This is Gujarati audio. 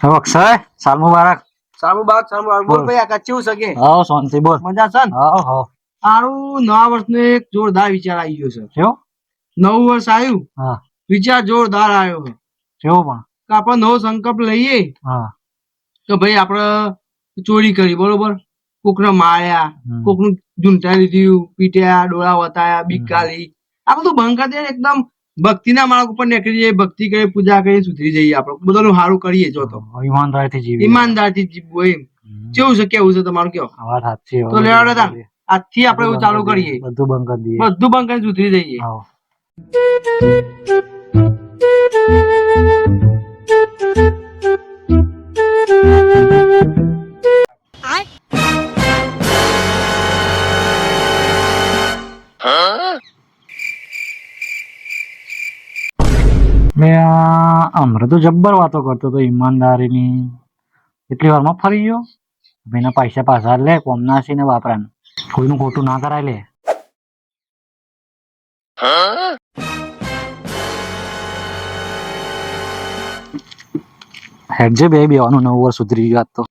હવે અક્ષય સાલ મુબારક. સારું બોલ બોલ. ભાઈ, આ કચ્યું છે કે હા શાંતિ બોલ. મજા છે ને? હા હા. સારું, નવા વર્ષનો એક જોરદાર વિચાર આવી ગયો છે. કેવો? નવું વર્ષ આવ્યું, હા વિચાર જોરદાર આવ્યો છે કેવો પણ? કે આપણે નવો સંકલ્પ લઈએ હા કે ભાઈ આપણે ચોરી કરી, બરોબર, કોકને માર્યા, કોકનું ઝૂંટાઈ લીધું, પીટ્યા, ડોળા વતાયા, બીક ગાલી, આ બધું બંધ કરી દે, એકદમ ભક્તિના માર્ગ ઉપર નીકળી જઈએ, ભક્તિ કરી, પૂજા કરી, સુધરી જઈએ, આપણે બધાનું સારું કરીએ. જો તો ઈમાનદારીથી જીવી. ઈમાનદારથી જીવવું એમ. કેવું છે, કેવું છે તમારું? કયો વાત સાચી. તો લેવાડો તાન આજથી આપણે એવું ચાલુ કરીએ, બધું બંધ કરી દઈએ. બધું બંધ કરીને સુધરી જઈએ. હા. હમણાં તો જબ્બર વાતો કરતો હતો ઈમાનદારીની. એટલી વારમાં ફરી ગયો. ભાઈના પૈસા પાછા લે, કોમનાસી ને વાપરાને. કોઈનું ખોટું ના કરાય લે. હેડજે બે બેવાનું 9 વર્ષ સુધરી ગયો આજ તો.